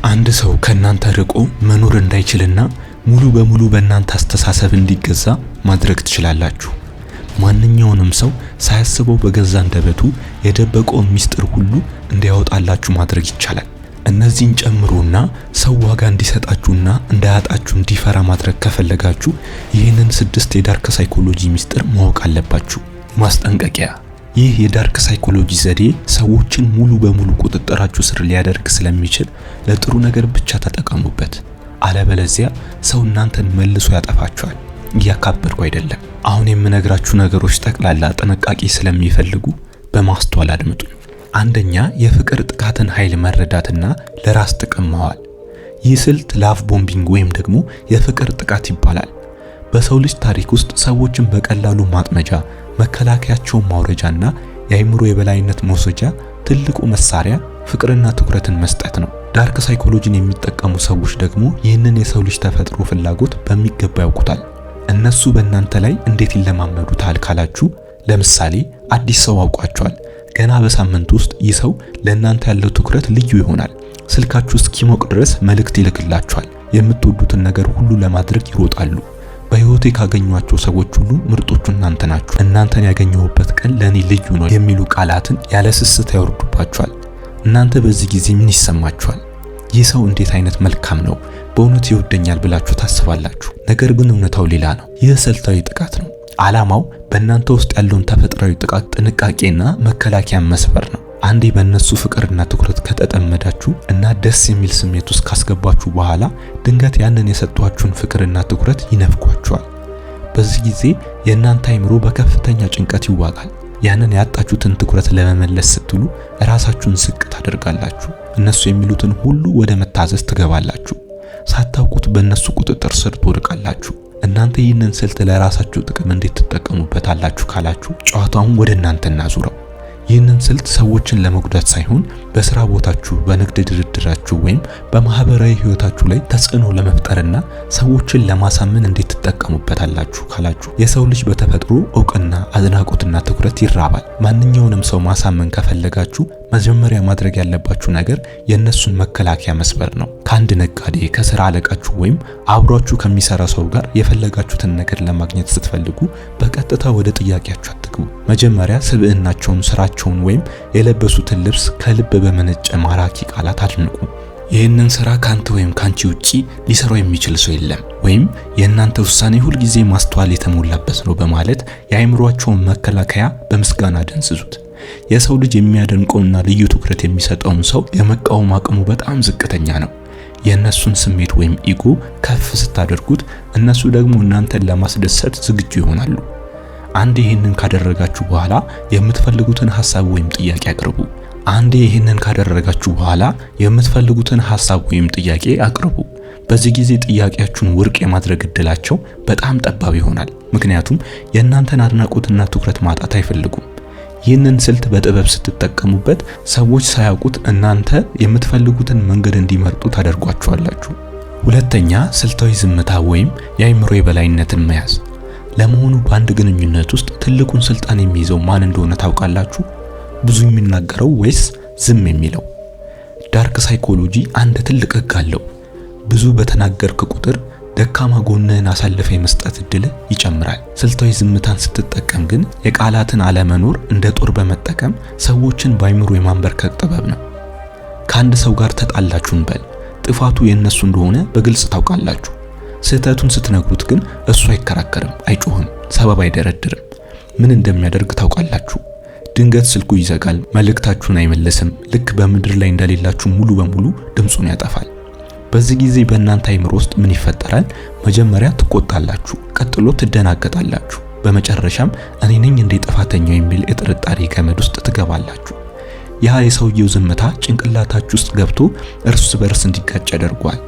አንድ ሰው ከናንተ ርቆ መኖር እንዳይችልና ሙሉ በሙሉ በእናንተ አስተሳሰብ እንዲገዛ ማድረግ ትችላላችሁ። ማንኛውንም ሰው ሳያስበው በገዛ አንደበቱ የደበቀውን ሚስጥር ሁሉ እንዲያወጣላችሁ ማድረግ ይቻላል። እነዚህን ጨምሮና ሰው ዋጋ እንዲሰጣችሁና እንዳያጣችሁ እንዲፈራ ማድረግ ከፈለጋችሁ ይህንን 6 የዳርክ ሳይኮሎጂ ሚስጥር ማወቅ አለባችሁ። ማስጠንቀቂያ: ይህ የዳርክ ሳይኮሎጂ ዘዴ ሰዎችን ሙሉ በሙሉ ቁጥጥራችሁ ስር ሊያደርግ ስለሚችል ለጥሩ ነገር ብቻ ተጠቀሙበት። አለበለዚያ ሰው እናንተን መልሶ ያጠፋችኋል። እያካበድኩ አይደለም። አሁን የምነግራችሁ ነገሮች ጠቅላላ ጥንቃቄ ስለሚፈልጉ በማስተዋል አድምጡኝ። አንደኛ፣ የፍቅር ጥቃትን ኃይል መረዳትና ለራስ ጥቅም ማዋል። ይህ ስልት ላቭ ቦምቢንግ ወይም ደግሞ የፍቅር ጥቃት ይባላል። በሰው ልጅ ታሪክ ውስጥ ሰዎችን በቀላሉ ማጥመጃ፣ መከላከያቸውን ማውረጃና የአእምሮ የበላይነት መውሰጃ ትልቁ መሳሪያ ፍቅርና ትኩረትን መስጠት ነው። ዳርክ ሳይኮሎጂን የሚጠቀሙ ሰዎች ደግሞ ይህንን የሰው ልጅ ተፈጥሮ ፍላጎት በሚገባ ያውቁታል። እነሱ በእናንተ ላይ እንዴት ይለማመዱታል ካላችሁ፣ ለምሳሌ አዲስ ሰው አውቋቸዋል። ገና በሳምንት ውስጥ ይህ ሰው ለእናንተ ያለው ትኩረት ልዩ ይሆናል። ስልካችሁ እስኪሞቅ ድረስ መልእክት ይልክላችኋል። የምትወዱትን ነገር ሁሉ ለማድረግ ይሮጣሉ። በህይወቴ ካገኟቸው ሰዎች ሁሉ ምርጦቹ እናንተ ናችሁ። እናንተን ያገኘሁበት ቀን ለኔ ልዩ ነው የሚሉ ቃላትን ያለ ስስት ያወርዱባችኋል። እናንተ በዚህ ጊዜ ምን ይሰማችኋል? ይህ ሰው እንዴት አይነት መልካም ነው፣ በእውነት ይወደኛል ብላችሁ ታስባላችሁ። ነገር ግን እውነታው ሌላ ነው። ይህ ስልታዊ ጥቃት ነው። ዓላማው በእናንተ ውስጥ ያለውን ተፈጥሯዊ ጥቃት ጥንቃቄና መከላከያ መስበር ነው። አንዴ በእነሱ ፍቅርና ትኩረት ከተጠመዳችሁ እና ደስ የሚል ስሜት ውስጥ ካስገባችሁ በኋላ ድንገት ያንን የሰጧችሁን ፍቅርና ትኩረት ይነፍጓችኋል። በዚህ ጊዜ የእናንተ አእምሮ በከፍተኛ ጭንቀት ይዋጋል። ያንን ያጣችሁትን ትኩረት ለመመለስ ስትሉ ራሳችሁን ዝቅ ታደርጋላችሁ። እነሱ የሚሉትን ሁሉ ወደ መታዘዝ ትገባላችሁ። ሳታውቁት በእነሱ ቁጥጥር ስር ትወድቃላችሁ። እናንተ ይህንን ስልት ለራሳችሁ ጥቅም እንዴት ትጠቀሙበታላችሁ ካላችሁ፣ ጨዋታውን ወደ እናንተ እናዙረው። ይህንን ስልት ሰዎችን ለመጉዳት ሳይሆን በስራ ቦታችሁ፣ በንግድ ድርድራችሁ ወይም በማህበራዊ ህይወታችሁ ላይ ተጽዕኖ ለመፍጠርና ሰዎችን ለማሳመን እንዴት ትጠቀሙበታላችሁ ካላችሁ፣ የሰው ልጅ በተፈጥሮ እውቅና፣ አድናቆትና ትኩረት ይራባል። ማንኛውንም ሰው ማሳመን ከፈለጋችሁ መጀመሪያ ማድረግ ያለባችሁ ነገር የእነሱን መከላከያ መስበር ነው። ከአንድ ነጋዴ፣ ከስራ አለቃችሁ ወይም አብሯችሁ ከሚሰራ ሰው ጋር የፈለጋችሁትን ነገር ለማግኘት ስትፈልጉ በቀጥታ ወደ ጥያቄያችሁ አትግቡ። መጀመሪያ ስብዕናቸውን፣ ስራቸውን ወይም የለበሱትን ልብስ ከልብ በመነጨ ማራኪ ቃላት አድንቁ። ይህንን ስራ ካንተ ወይም ካንቺ ውጪ ሊሰራው የሚችል ሰው የለም፣ ወይም የእናንተ ውሳኔ ሁልጊዜ ማስተዋል የተሞላበት ነው በማለት የአእምሮአቸውን መከላከያ በምስጋና ደንዝዙት። የሰው ልጅ የሚያደንቀውና ልዩ ትኩረት የሚሰጠውን ሰው የመቃወም አቅሙ በጣም ዝቅተኛ ነው። የእነሱን ስሜት ወይም ኢጎ ከፍ ስታደርጉት እነሱ ደግሞ እናንተን ለማስደሰት ዝግጁ ይሆናሉ። አንዴ ይህንን ካደረጋችሁ በኋላ የምትፈልጉትን ሐሳብ ወይም ጥያቄ አቅርቡ። በዚህ ጊዜ ጥያቄያችሁን ውድቅ የማድረግ እድላቸው በጣም ጠባብ ይሆናል። ምክንያቱም የእናንተን አድናቆትና ትኩረት ማጣት አይፈልጉም። ይህንን ስልት በጥበብ ስትጠቀሙበት ሰዎች ሳያውቁት እናንተ የምትፈልጉትን መንገድ እንዲመርጡ ታደርጓቸዋላችሁ። ሁለተኛ፣ ስልታዊ ዝምታ ወይም የአእምሮ የበላይነትን መያዝ። ለመሆኑ በአንድ ግንኙነት ውስጥ ትልቁን ስልጣን የሚይዘው ማን እንደሆነ ታውቃላችሁ? ብዙ የሚናገረው ወይስ ዝም የሚለው? ዳርክ ሳይኮሎጂ አንድ ትልቅ ህግ አለው። ብዙ በተናገርክ ቁጥር ደካማ ጎንህን አሳልፈ የመስጠት እድል ይጨምራል። ስልታዊ ዝምታን ስትጠቀም ግን የቃላትን አለመኖር እንደ ጦር በመጠቀም ሰዎችን በአእምሮ የማንበርከክ ጥበብ ነው። ከአንድ ሰው ጋር ተጣላችሁ እንበል። ጥፋቱ የነሱ እንደሆነ በግልጽ ታውቃላችሁ። ስህተቱን ስትነግሩት ግን እሱ አይከራከርም፣ አይጮህም፣ ሰበብ አይደረድርም። ምን እንደሚያደርግ ታውቃላችሁ? ድንገት ስልኩ ይዘጋል፣ መልእክታችሁን አይመልስም። ልክ በምድር ላይ እንደሌላችሁ ሙሉ በሙሉ ድምጹን ያጠፋል። በዚህ ጊዜ በእናንተ አእምሮ ውስጥ ምን ይፈጠራል? መጀመሪያ ትቆጣላችሁ፣ ቀጥሎ ትደናገጣላችሁ፣ በመጨረሻም እኔ ነኝ እንደ ጥፋተኛው የሚል የጥርጣሬ ገመድ ውስጥ ትገባላችሁ። ያ የሰውየው ዝምታ ጭንቅላታችሁ ውስጥ ገብቶ እርስ በርስ እንዲጋጭ ያደርጓል።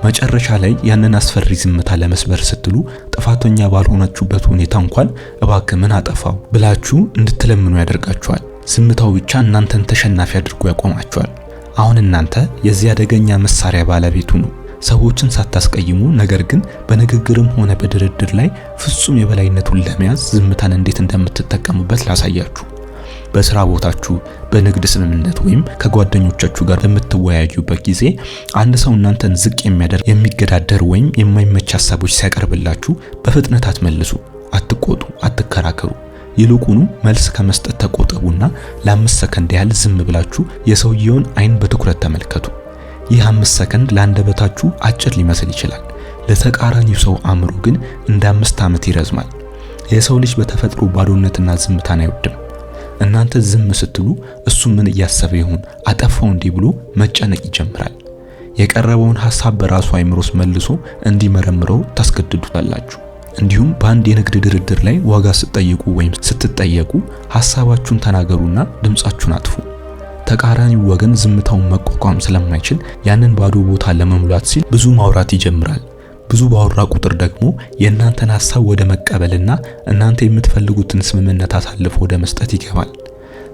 መጨረሻ ላይ ያንን አስፈሪ ዝምታ ለመስበር ስትሉ ጥፋተኛ ባልሆናችሁበት ሁኔታ እንኳን እባክህ ምን አጠፋው ብላችሁ እንድትለምኑ ያደርጋችኋል። ዝምታው ብቻ እናንተን ተሸናፊ አድርጎ ያቆማችኋል። አሁን እናንተ የዚህ አደገኛ መሳሪያ ባለቤቱ ነው። ሰዎችን ሳታስቀይሙ፣ ነገር ግን በንግግርም ሆነ በድርድር ላይ ፍጹም የበላይነቱን ለመያዝ ዝምታን እንዴት እንደምትጠቀሙበት ላሳያችሁ። በስራ ቦታችሁ፣ በንግድ ስምምነት ወይም ከጓደኞቻችሁ ጋር በምትወያዩበት ጊዜ አንድ ሰው እናንተን ዝቅ የሚያደርግ የሚገዳደር ወይም የማይመች ሐሳቦች ሲያቀርብላችሁ በፍጥነት አትመልሱ፣ አትቆጡ፣ አትከራከሩ። ይልቁኑ መልስ ከመስጠት ተቆጠቡና ለ5 ሰከንድ ያህል ዝም ብላችሁ የሰውየውን አይን በትኩረት ተመልከቱ። ይህ 5 ሰከንድ ለአንደበታችሁ አጭር ሊመስል ይችላል፣ ለተቃራኒው ሰው አእምሮ ግን እንደ 5 ዓመት ይረዝማል። የሰው ልጅ በተፈጥሮ ባዶነትና ዝምታን አይወድም። እናንተ ዝም ስትሉ እሱ ምን እያሰበ ይሆን አጠፋው እንዴ ብሎ መጨነቅ ይጀምራል። የቀረበውን ሐሳብ በራሱ አእምሮስ መልሶ እንዲመረምረው ታስገድዱታላችሁ። እንዲሁም በአንድ የንግድ ድርድር ላይ ዋጋ ስትጠይቁ ወይም ስትጠየቁ ሐሳባችሁን ተናገሩና ድምጻችሁን አጥፉ። ተቃራኒው ወገን ዝምታውን መቋቋም ስለማይችል ያንን ባዶ ቦታ ለመሙላት ሲል ብዙ ማውራት ይጀምራል። ብዙ ባወራ ቁጥር ደግሞ የእናንተን ሐሳብ ወደ መቀበልና እናንተ የምትፈልጉትን ስምምነት አሳልፎ ወደ መስጠት ይገባል።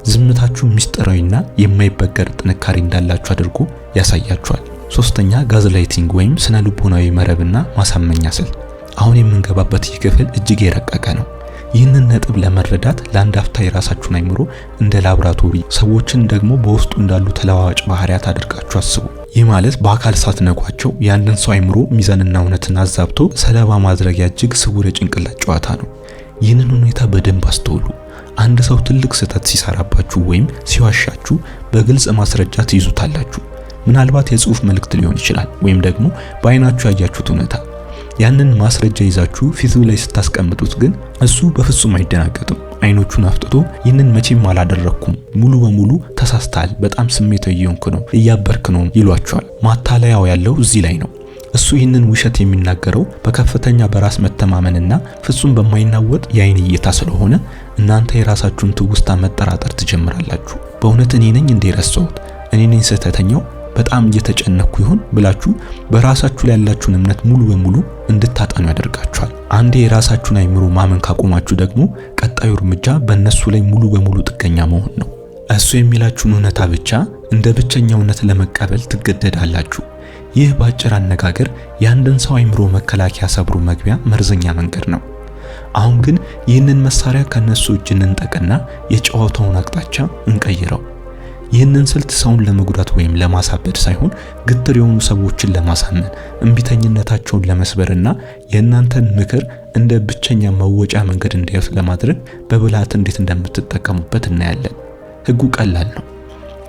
ዝምታችሁ ምስጢራዊና የማይበገር ጥንካሬ እንዳላችሁ አድርጎ ያሳያችኋል። ሶስተኛ ጋዝላይቲንግ ወይም ስነ ልቦናዊ መረብና ማሳመኛ ስልት። አሁን የምንገባበት ይህ ክፍል እጅግ የረቀቀ ነው። ይህንን ነጥብ ለመረዳት ለአንድ አፍታ የራሳችሁን አእምሮ እንደ ላብራቶሪ፣ ሰዎችን ደግሞ በውስጡ እንዳሉ ተለዋዋጭ ባህሪያት አድርጋችሁ አስቡ። ይህ ማለት በአካል ሳትነኳቸው የአንድን ሰው አእምሮ ሚዛንና እውነትን አዛብቶ ሰለባ ማድረጊያ እጅግ ስውር የጭንቅላት ጨዋታ ነው። ይህንን ሁኔታ በደንብ አስተውሉ። አንድ ሰው ትልቅ ስህተት ሲሰራባችሁ ወይም ሲዋሻችሁ በግልጽ ማስረጃ ትይዙታላችሁ። ምናልባት የጽሑፍ መልእክት ሊሆን ይችላል፣ ወይም ደግሞ በአይናችሁ ያያችሁት እውነታ። ያንን ማስረጃ ይዛችሁ ፊቱ ላይ ስታስቀምጡት ግን እሱ በፍጹም አይደናገጥም። አይኖቹን አፍጥቶ ይህንን መቼም አላደረኩም፣ ሙሉ በሙሉ ተሳስተሃል፣ በጣም ስሜታዊ እየሆንክ ነው፣ እያበርክ ነው ይሏቸዋል። ማታለያው ያለው እዚህ ላይ ነው። እሱ ይህንን ውሸት የሚናገረው በከፍተኛ በራስ መተማመንና ፍጹም በማይናወጥ የአይን እይታ ስለሆነ እናንተ የራሳችሁን ትውስታ መጠራጠር ትጀምራላችሁ። በእውነት እኔ ነኝ እንደ ረሳሁት፣ እኔ ነኝ ስህተተኛው፣ በጣም እየተጨነኩ ይሆን ብላችሁ በራሳችሁ ላይ ያላችሁን እምነት ሙሉ በሙሉ እንድታጠኑ ያደርጋችኋል። አንዴ የራሳችሁን አእምሮ ማመን ካቆማችሁ ደግሞ ቀጣዩ እርምጃ በእነሱ ላይ ሙሉ በሙሉ ጥገኛ መሆን ነው። እሱ የሚላችሁን እውነታ ብቻ እንደ ብቸኛ እውነት ለመቀበል ትገደዳላችሁ። ይህ በአጭር አነጋገር የአንድን ሰው አእምሮ መከላከያ ሰብሮ መግቢያ መርዘኛ መንገድ ነው። አሁን ግን ይህንን መሳሪያ ከነሱ እጅ እንንጠቅና የጨዋታውን አቅጣጫ እንቀይረው። ይህንን ስልት ሰውን ለመጉዳት ወይም ለማሳበድ ሳይሆን ግትር የሆኑ ሰዎችን ለማሳመን፣ እንቢተኝነታቸውን ለመስበርና የእናንተን ምክር እንደ ብቸኛ መወጫ መንገድ እንዲያዩት ለማድረግ በብልሃት እንዴት እንደምትጠቀሙበት እናያለን። ህጉ ቀላል ነው።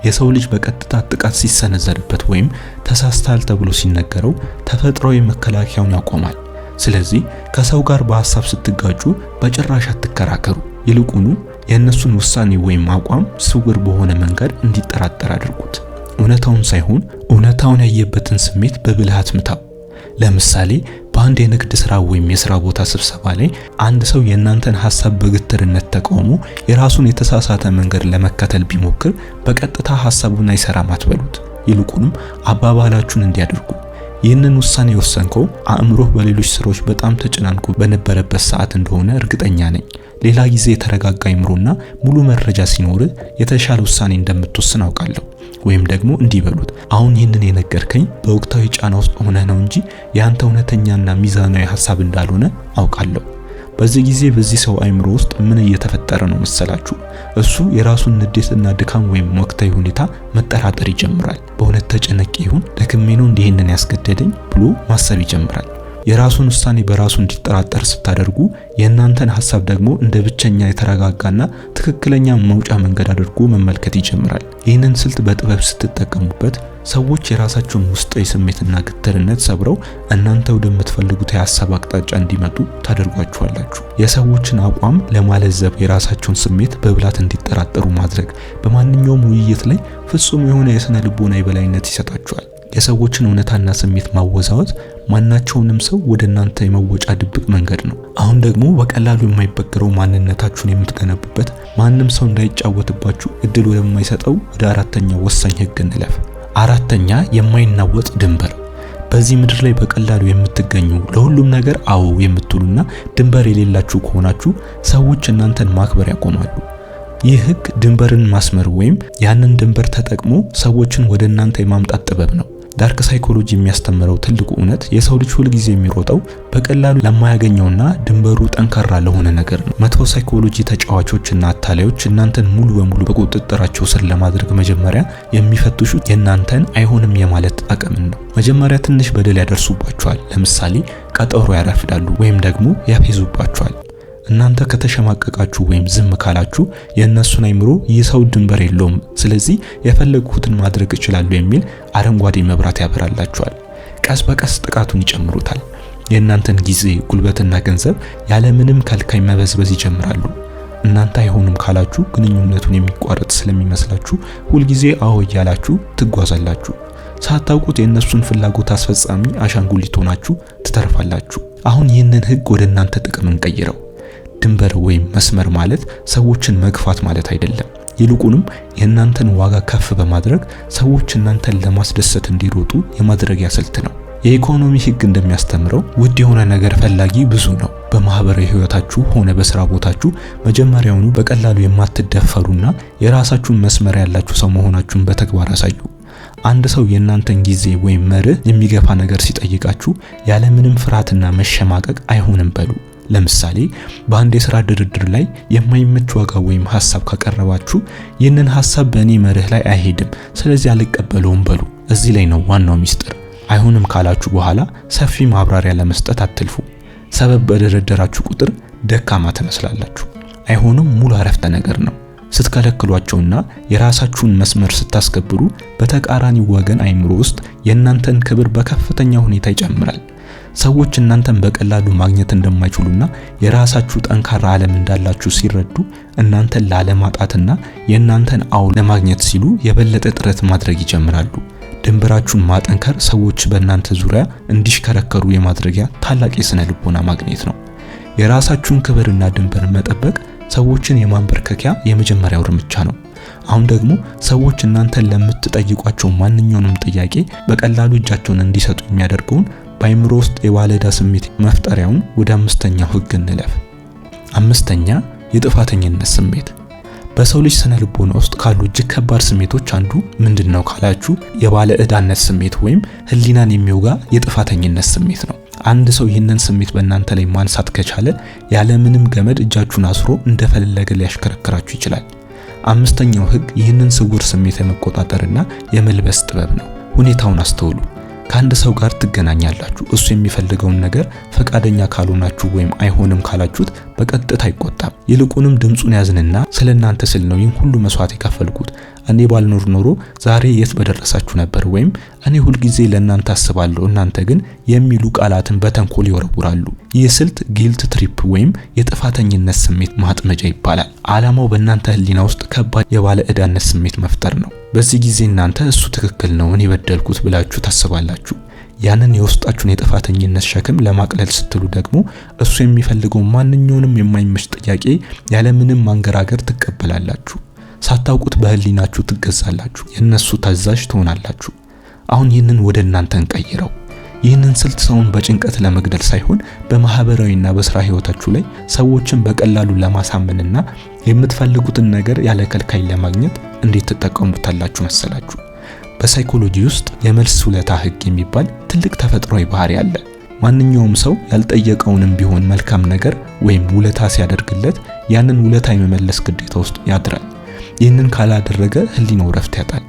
የሰው ልጅ በቀጥታ ጥቃት ሲሰነዘርበት ወይም ተሳስተሃል ተብሎ ሲነገረው ተፈጥሯዊ መከላከያውን ያቆማል። ስለዚህ ከሰው ጋር በሐሳብ ስትጋጩ በጭራሽ አትከራከሩ። ይልቁኑ የእነሱን ውሳኔ ወይም አቋም ስውር በሆነ መንገድ እንዲጠራጠር አድርጉት። እውነታውን ሳይሆን እውነታውን ያየበትን ስሜት በብልሃት ምታው። ለምሳሌ በአንድ የንግድ ስራ ወይም የስራ ቦታ ስብሰባ ላይ አንድ ሰው የእናንተን ሐሳብ በግትርነት ተቃውሞ የራሱን የተሳሳተ መንገድ ለመከተል ቢሞክር በቀጥታ ሐሳቡን አይሰራም አትበሉት። ይልቁንም አባባላችሁን እንዲያደርጉ። ይህንን ውሳኔ የወሰንከው አእምሮህ በሌሎች ስራዎች በጣም ተጨናንቆ በነበረበት ሰዓት እንደሆነ እርግጠኛ ነኝ። ሌላ ጊዜ የተረጋጋ አእምሮና ሙሉ መረጃ ሲኖር የተሻለ ውሳኔ እንደምትወስን አውቃለሁ። ወይም ደግሞ እንዲበሉት፣ አሁን ይህንን የነገርከኝ በወቅታዊ ጫና ውስጥ ሆነህ ነው እንጂ ያንተ እውነተኛና ሚዛናዊ ሐሳብ እንዳልሆነ አውቃለሁ። በዚህ ጊዜ በዚህ ሰው አእምሮ ውስጥ ምን እየተፈጠረ ነው መሰላችሁ? እሱ የራሱን ንዴትና ድካም ወይም ወቅታዊ ሁኔታ መጠራጠር ይጀምራል። በእውነት ተጨነቄ ይሁን ደክሜ ነው እንዲህንን ያስገደደኝ ብሎ ማሰብ ይጀምራል። የራሱን ውሳኔ በራሱ እንዲጠራጠር ስታደርጉ የእናንተን ሐሳብ ደግሞ እንደ ብቸኛ የተረጋጋና ትክክለኛ መውጫ መንገድ አድርጎ መመልከት ይጀምራል። ይህንን ስልት በጥበብ ስትጠቀሙበት ሰዎች የራሳቸውን ውስጣዊ ስሜትና ግትርነት ሰብረው እናንተ ወደምትፈልጉት የሐሳብ አቅጣጫ እንዲመጡ ታደርጓቸዋላችሁ። የሰዎችን አቋም ለማለዘብ የራሳቸውን ስሜት በብላት እንዲጠራጠሩ ማድረግ በማንኛውም ውይይት ላይ ፍጹም የሆነ የስነ ልቦና የበላይነት ይሰጣቸዋል። የሰዎችን እውነታና ስሜት ማወዛወዝ ማናቸውንም ሰው ወደ እናንተ የመወጫ ድብቅ መንገድ ነው። አሁን ደግሞ በቀላሉ የማይበገረው ማንነታችሁን የምትገነቡበት፣ ማንም ሰው እንዳይጫወትባችሁ እድል ወደማይሰጠው ወደ አራተኛው ወሳኝ ህግ እንለፍ። አራተኛ የማይናወጥ ድንበር። በዚህ ምድር ላይ በቀላሉ የምትገኙ ለሁሉም ነገር አዎ የምትሉና ድንበር የሌላችሁ ከሆናችሁ ሰዎች እናንተን ማክበር ያቆማሉ። ይህ ህግ ድንበርን ማስመር ወይም ያንን ድንበር ተጠቅሞ ሰዎችን ወደ እናንተ የማምጣት ጥበብ ነው። ዳርክ ሳይኮሎጂ የሚያስተምረው ትልቁ እውነት የሰው ልጅ ሁሉ ጊዜ የሚሮጠው በቀላሉ ለማያገኘውና ድንበሩ ጠንካራ ለሆነ ነገር ነው። መጥፎ ሳይኮሎጂ ተጫዋቾችና አታላዮች እናንተን ሙሉ በሙሉ በቁጥጥራቸው ስር ለማድረግ መጀመሪያ የሚፈትሹት የእናንተን አይሆንም የማለት አቅምን ነው። መጀመሪያ ትንሽ በደል ያደርሱባቸዋል። ለምሳሌ ቀጠሮ ያረፍዳሉ ወይም ደግሞ ያፌዙባቸዋል። እናንተ ከተሸማቀቃችሁ ወይም ዝም ካላችሁ የእነሱን አይምሮ ይህ ሰው ድንበር የለውም፣ ስለዚህ የፈለጉትን ማድረግ ይችላሉ የሚል አረንጓዴ መብራት ያበራላችኋል። ቀስ በቀስ ጥቃቱን ይጨምሩታል። የእናንተን ጊዜ፣ ጉልበትና ገንዘብ ያለምንም ከልካይ መበዝበዝ ይጀምራሉ። እናንተ አይሆንም ካላችሁ ግንኙነቱን የሚቋረጥ ስለሚመስላችሁ ሁልጊዜ አዎ እያላችሁ ትጓዛላችሁ። ሳታውቁት የእነሱን ፍላጎት አስፈጻሚ አሻንጉሊት ሆናችሁ ትተርፋላችሁ። አሁን ይህንን ህግ ወደ እናንተ ጥቅም እንቀይረው። ድንበር ወይም መስመር ማለት ሰዎችን መግፋት ማለት አይደለም። ይልቁንም የእናንተን ዋጋ ከፍ በማድረግ ሰዎች እናንተን ለማስደሰት እንዲሮጡ የማድረጊያ ስልት ነው። የኢኮኖሚ ህግ እንደሚያስተምረው ውድ የሆነ ነገር ፈላጊ ብዙ ነው። በማህበራዊ ህይወታችሁ ሆነ በስራ ቦታችሁ መጀመሪያውኑ በቀላሉ የማትደፈሩና የራሳችሁን መስመር ያላችሁ ሰው መሆናችሁን በተግባር አሳዩ። አንድ ሰው የእናንተን ጊዜ ወይም መርህ የሚገፋ ነገር ሲጠይቃችሁ ያለምንም ፍርሃትና መሸማቀቅ አይሆንም በሉ። ለምሳሌ በአንድ የሥራ ድርድር ላይ የማይመች ዋጋ ወይም ሐሳብ ካቀረባችሁ ይህንን ሐሳብ በእኔ መርህ ላይ አይሄድም፣ ስለዚህ አልቀበለውም በሉ። እዚህ ላይ ነው ዋናው ሚስጥር። አይሆንም ካላችሁ በኋላ ሰፊ ማብራሪያ ለመስጠት አትልፉ። ሰበብ በደረደራችሁ ቁጥር ደካማ ትመስላላችሁ። አይሆንም ሙሉ አረፍተ ነገር ነው። ስትከለክሏቸውና የራሳችሁን መስመር ስታስከብሩ በተቃራኒ ወገን አይምሮ ውስጥ የእናንተን ክብር በከፍተኛ ሁኔታ ይጨምራል። ሰዎች እናንተን በቀላሉ ማግኘት እንደማይችሉና የራሳችሁ ጠንካራ ዓለም እንዳላችሁ ሲረዱ እናንተን ላለማጣትና የእናንተን አው ለማግኘት ሲሉ የበለጠ ጥረት ማድረግ ይጀምራሉ። ድንበራችሁን ማጠንከር ሰዎች በእናንተ ዙሪያ እንዲሽከረከሩ የማድረጊያ ታላቅ የሥነ ልቦና ማግኘት ነው። የራሳችሁን ክብርና ድንበር መጠበቅ ሰዎችን የማንበርከኪያ የመጀመሪያው እርምጃ ነው። አሁን ደግሞ ሰዎች እናንተን ለምትጠይቋቸው ማንኛውንም ጥያቄ በቀላሉ እጃቸውን እንዲሰጡ የሚያደርገውን በአይምሮ ውስጥ የባለዕዳ ስሜት መፍጠሪያውን ወደ አምስተኛው ህግ እንለፍ። አምስተኛ የጥፋተኝነት ስሜት። በሰው ልጅ ስነ ልቦና ውስጥ ካሉ እጅግ ከባድ ስሜቶች አንዱ ምንድነው ካላችሁ የባለዕዳነት ስሜት ወይም ህሊናን የሚወጋ የጥፋተኝነት ስሜት ነው። አንድ ሰው ይህንን ስሜት በእናንተ ላይ ማንሳት ከቻለ ያለምንም ገመድ እጃችሁን አስሮ እንደፈለገ ሊያሽከረክራችሁ ይችላል። አምስተኛው ህግ ይህንን ስውር ስሜት የመቆጣጠርና የመልበስ ጥበብ ነው። ሁኔታውን አስተውሉ። ከአንድ ሰው ጋር ትገናኛላችሁ። እሱ የሚፈልገውን ነገር ፈቃደኛ ካልሆናችሁ ወይም አይሆንም ካላችሁት በቀጥታ አይቆጣም። ይልቁንም ድምጹን ያዝንና ስለናንተ ስል ነው ይህን ሁሉ መስዋዕት የከፈልኩት፣ እኔ ባልኖር ኖሮ ዛሬ የት በደረሳችሁ ነበር፣ ወይም እኔ ሁልጊዜ ለእናንተ አስባለሁ እናንተ ግን የሚሉ ቃላትን በተንኮል ይወረውራሉ። ይህ ስልት ጊልት ትሪፕ ወይም የጥፋተኝነት ስሜት ማጥመጃ ይባላል። ዓላማው በእናንተ ህሊና ውስጥ ከባድ የባለ ዕዳነት ስሜት መፍጠር ነው። በዚህ ጊዜ እናንተ እሱ ትክክል ነው እኔ በደልኩት ብላችሁ ታስባላችሁ። ያንን የውስጣችሁን የጥፋተኝነት ሸክም ለማቅለል ስትሉ ደግሞ እሱ የሚፈልገው ማንኛውንም የማይመች ጥያቄ ያለምንም ማንገራገር ትቀበላላችሁ። ሳታውቁት በህሊናችሁ ትገዛላችሁ፣ የነሱ ታዛዥ ትሆናላችሁ። አሁን ይህንን ወደ እናንተ እንቀይረው። ይህንን ስልት ሰውን በጭንቀት ለመግደል ሳይሆን በማህበራዊና በስራ ህይወታችሁ ላይ ሰዎችን በቀላሉ ለማሳመንና የምትፈልጉትን ነገር ያለ ከልካይ ለማግኘት እንዴት ትጠቀሙታላችሁ መሰላችሁ? በሳይኮሎጂ ውስጥ የመልስ ውለታ ህግ የሚባል ትልቅ ተፈጥሯዊ ባህሪ አለ። ማንኛውም ሰው ያልጠየቀውንም ቢሆን መልካም ነገር ወይም ውለታ ሲያደርግለት ያንን ውለታ የመመለስ ግዴታ ውስጥ ያድራል። ይህንን ካላደረገ ህሊናው ረፍት ያጣል።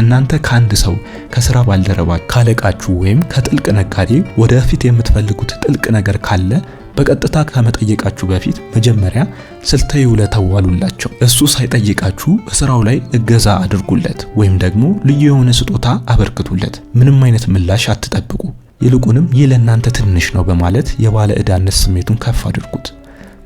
እናንተ ከአንድ ሰው፣ ከስራ ባልደረባ፣ ካለቃችሁ ወይም ከጥልቅ ነጋዴ ወደፊት የምትፈልጉት ጥልቅ ነገር ካለ በቀጥታ ከመጠየቃችሁ በፊት መጀመሪያ ስልታዊ ውለታ ዋሉላቸው። እሱ ሳይጠይቃችሁ በስራው ላይ እገዛ አድርጉለት ወይም ደግሞ ልዩ የሆነ ስጦታ አበርክቱለት። ምንም አይነት ምላሽ አትጠብቁ። ይልቁንም ይህ ለእናንተ ትንሽ ነው በማለት የባለ ዕዳነት ስሜቱን ከፍ አድርጉት።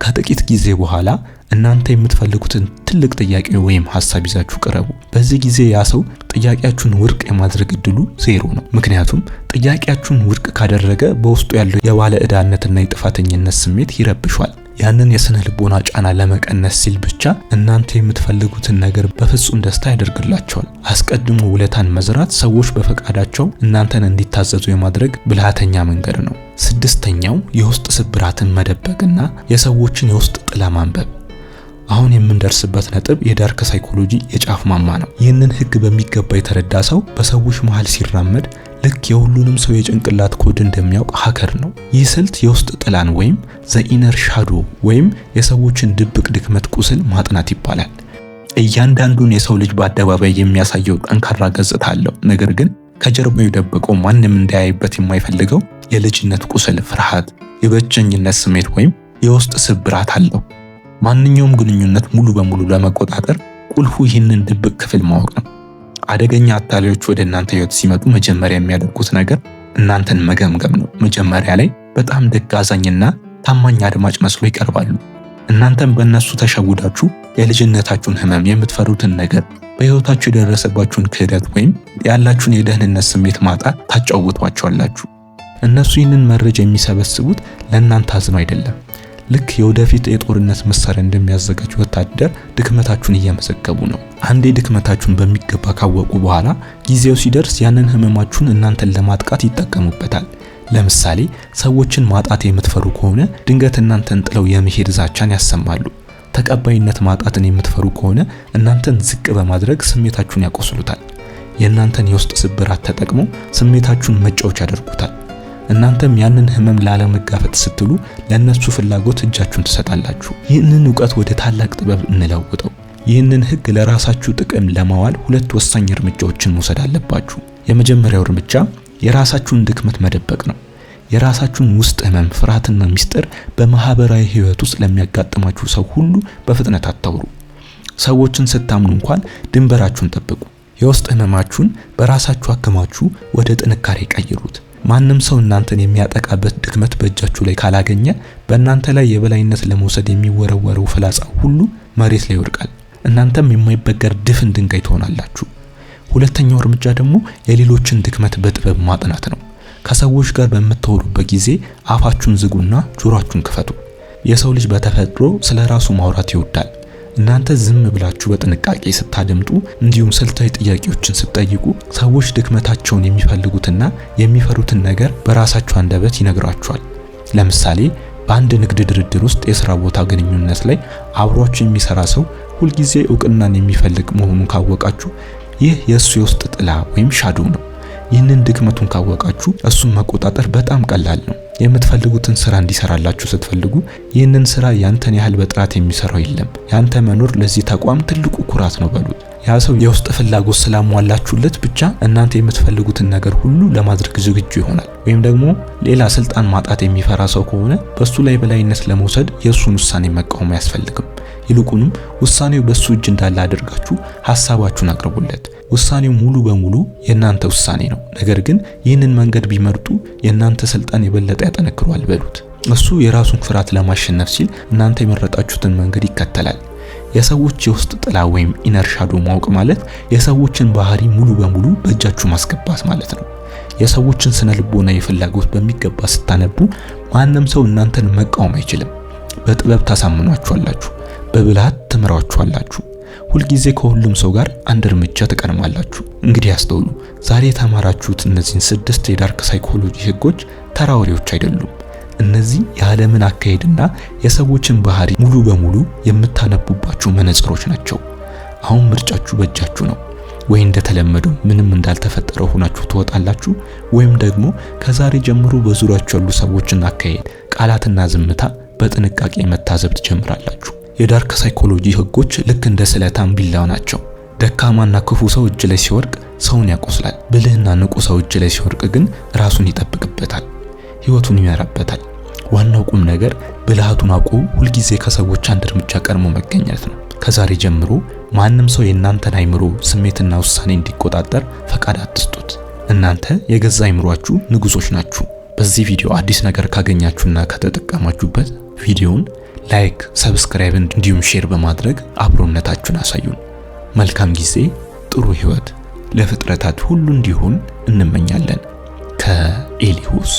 ከጥቂት ጊዜ በኋላ እናንተ የምትፈልጉትን ትልቅ ጥያቄ ወይም ሐሳብ ይዛችሁ ቀርቡ። በዚህ ጊዜ ያ ሰው ጥያቄያችሁን ውድቅ የማድረግ እድሉ ዜሮ ነው። ምክንያቱም ጥያቄያችሁን ውድቅ ካደረገ በውስጡ ያለው የባለ ዕዳነትና የጥፋተኝነት ስሜት ይረብሻል። ያንን የስነ ልቦና ጫና ለመቀነስ ሲል ብቻ እናንተ የምትፈልጉትን ነገር በፍጹም ደስታ ያደርግላቸዋል። አስቀድሞ ውለታን መዝራት ሰዎች በፈቃዳቸው እናንተን እንዲታዘዙ የማድረግ ብልሃተኛ መንገድ ነው። ስድስተኛው የውስጥ ስብራትን መደበቅና የሰዎችን የውስጥ ጥላ ማንበብ። አሁን የምንደርስበት ነጥብ የዳርክ ሳይኮሎጂ የጫፍ ማማ ነው። ይህንን ህግ በሚገባ የተረዳ ሰው በሰዎች መሃል ሲራመድ ልክ የሁሉንም ሰው የጭንቅላት ኮድ እንደሚያውቅ ሀከር ነው። ይህ ስልት የውስጥ ጥላን ወይም ዘ ኢነር ሻዶ ወይም የሰዎችን ድብቅ ድክመት ቁስል ማጥናት ይባላል። እያንዳንዱን የሰው ልጅ በአደባባይ የሚያሳየው ጠንካራ ገጽታ አለው። ነገር ግን ከጀርባው የደበቀው ማንም እንዳያይበት የማይፈልገው የልጅነት ቁስል፣ ፍርሃት፣ የብቸኝነት ስሜት ወይም የውስጥ ስብራት አለው። ማንኛውም ግንኙነት ሙሉ በሙሉ ለመቆጣጠር ቁልፉ ይህንን ድብቅ ክፍል ማወቅ ነው። አደገኛ አታላዮች ወደ እናንተ ህይወት ሲመጡ መጀመሪያ የሚያደርጉት ነገር እናንተን መገምገም ነው። መጀመሪያ ላይ በጣም ደግ፣ አዛኝና ታማኝ አድማጭ መስሎ ይቀርባሉ። እናንተም በእነሱ ተሸውዳችሁ የልጅነታችሁን ህመም፣ የምትፈሩትን ነገር፣ በህይወታችሁ የደረሰባችሁን ክህደት ወይም ያላችሁን የደህንነት ስሜት ማጣት ታጫውቷቸዋላችሁ። እነሱ ይህንን መረጃ የሚሰበስቡት ለእናንተ አዝነው አይደለም። ልክ የወደፊት የጦርነት መሳሪያ እንደሚያዘጋጅ ወታደር ድክመታችሁን እየመዘገቡ ነው። አንዴ ድክመታችሁን በሚገባ ካወቁ በኋላ ጊዜው ሲደርስ ያንን ህመማችሁን እናንተን ለማጥቃት ይጠቀሙበታል። ለምሳሌ ሰዎችን ማጣት የምትፈሩ ከሆነ ድንገት እናንተን ጥለው የመሄድ ዛቻን ያሰማሉ። ተቀባይነት ማጣትን የምትፈሩ ከሆነ እናንተን ዝቅ በማድረግ ስሜታችሁን ያቆስሉታል። የእናንተን የውስጥ ስብራት ተጠቅመው ስሜታችሁን መጫወቻ ያደርጉታል። እናንተም ያንን ህመም ላለመጋፈጥ ስትሉ ለነሱ ፍላጎት እጃችሁን ትሰጣላችሁ። ይህንን ዕውቀት ወደ ታላቅ ጥበብ እንለውጠው። ይህንን ህግ ለራሳችሁ ጥቅም ለማዋል ሁለት ወሳኝ እርምጃዎችን መውሰድ አለባችሁ። የመጀመሪያው እርምጃ የራሳችሁን ድክመት መደበቅ ነው። የራሳችሁን ውስጥ ህመም፣ ፍርሃትና ሚስጥር በማህበራዊ ህይወት ውስጥ ለሚያጋጥማችሁ ሰው ሁሉ በፍጥነት አታውሩ። ሰዎችን ስታምኑ እንኳን ድንበራችሁን ጠብቁ። የውስጥ ህመማችሁን በራሳችሁ አከማችሁ ወደ ጥንካሬ ቀይሩት። ማንም ሰው እናንተን የሚያጠቃበት ድክመት በእጃችሁ ላይ ካላገኘ በእናንተ ላይ የበላይነት ለመውሰድ የሚወረወረው ፍላጻ ሁሉ መሬት ላይ ይወድቃል። እናንተም የማይበገር ድፍን ድንጋይ ትሆናላችሁ። ሁለተኛው እርምጃ ደግሞ የሌሎችን ድክመት በጥበብ ማጥናት ነው። ከሰዎች ጋር በምታወሩበት ጊዜ አፋችሁን ዝጉና ጆሮአችሁን ክፈቱ። የሰው ልጅ በተፈጥሮ ስለ ራሱ ማውራት ይወዳል። እናንተ ዝም ብላችሁ በጥንቃቄ ስታደምጡ እንዲሁም ስልታዊ ጥያቄዎችን ስትጠይቁ ሰዎች ድክመታቸውን የሚፈልጉትና የሚፈሩትን ነገር በራሳቸው አንደበት ይነግራቸዋል። ለምሳሌ በአንድ ንግድ ድርድር ውስጥ የሥራ ቦታ ግንኙነት ላይ አብሯችሁ የሚሰራ ሰው ሁልጊዜ እውቅናን የሚፈልግ መሆኑን ካወቃችሁ ይህ የእሱ የውስጥ ጥላ ወይም ሻዶ ነው። ይህንን ድክመቱን ካወቃችሁ እሱን መቆጣጠር በጣም ቀላል ነው። የምትፈልጉትን ስራ እንዲሰራላችሁ ስትፈልጉ ይህንን ስራ ያንተን ያህል በጥራት የሚሰራው የለም፣ ያንተ መኖር ለዚህ ተቋም ትልቁ ኩራት ነው በሉት። ያ ሰው የውስጥ ፍላጎት ስላሟላችሁለት ብቻ እናንተ የምትፈልጉትን ነገር ሁሉ ለማድረግ ዝግጁ ይሆናል። ወይም ደግሞ ሌላ ስልጣን ማጣት የሚፈራ ሰው ከሆነ በሱ ላይ በላይነት ለመውሰድ የእሱን ውሳኔ መቃወም አያስፈልግም። ይልቁንም ውሳኔው በሱ እጅ እንዳለ አድርጋችሁ ሐሳባችሁን አቅርቡለት። ውሳኔው ሙሉ በሙሉ የእናንተ ውሳኔ ነው። ነገር ግን ይህንን መንገድ ቢመርጡ የእናንተ ስልጣን የበለጠ ያጠነክሯል በሉት። እሱ የራሱን ፍርሃት ለማሸነፍ ሲል እናንተ የመረጣችሁትን መንገድ ይከተላል። የሰዎች የውስጥ ጥላ ወይም ኢነር ሻዶ ማወቅ ማለት የሰዎችን ባህሪ ሙሉ በሙሉ በእጃችሁ ማስገባት ማለት ነው። የሰዎችን ስነ ልቦና የፍላጎት በሚገባ ስታነቡ ማንም ሰው እናንተን መቃወም አይችልም። በጥበብ ታሳምኗቸዋላችሁ፣ በብልሃት ትምራቸዋላችሁ። ሁልጊዜ ከሁሉም ሰው ጋር አንድ እርምጃ ትቀድማላችሁ። እንግዲህ አስተውሉ፣ ዛሬ የተማራችሁት እነዚህን 6 የዳርክ ሳይኮሎጂ ህጎች ተራ ወሬዎች አይደሉም። እነዚህ የዓለምን አካሄድና የሰዎችን ባህሪ ሙሉ በሙሉ የምታነቡባቸው መነጽሮች ናቸው። አሁን ምርጫችሁ በእጃችሁ ነው። ወይ እንደተለመደው ምንም እንዳልተፈጠረ ሆናችሁ ትወጣላችሁ፣ ወይም ደግሞ ከዛሬ ጀምሮ በዙሪያችሁ ያሉ ሰዎችን አካሄድ፣ ቃላትና ዝምታ በጥንቃቄ መታዘብ ትጀምራላችሁ። የዳርክ ሳይኮሎጂ ህጎች ልክ እንደ ስለታም ቢላው ናቸው። ደካማና ክፉ ሰው እጅ ላይ ሲወርቅ ሰውን ያቆስላል። ብልህና ንቁ ሰው እጅ ላይ ሲወርቅ ግን ራሱን ይጠብቅበታል፣ ህይወቱን ይመራበታል። ዋናው ቁም ነገር ብልሃቱን አውቆ ሁልጊዜ ከሰዎች አንድ እርምጃ ቀድሞ መገኘት ነው። ከዛሬ ጀምሮ ማንም ሰው የእናንተን አይምሮ፣ ስሜትና ውሳኔ እንዲቆጣጠር ፈቃድ አትስጡት። እናንተ የገዛ አይምሯችሁ ንጉሶች ናችሁ። በዚህ ቪዲዮ አዲስ ነገር ካገኛችሁና ከተጠቀማችሁበት ቪዲዮውን ላይክ፣ ሰብስክራይብ እንዲሁም ሼር በማድረግ አብሮነታችሁን አሳዩን። መልካም ጊዜ፣ ጥሩ ህይወት ለፍጥረታት ሁሉ እንዲሆን እንመኛለን። ከኤሊሁስ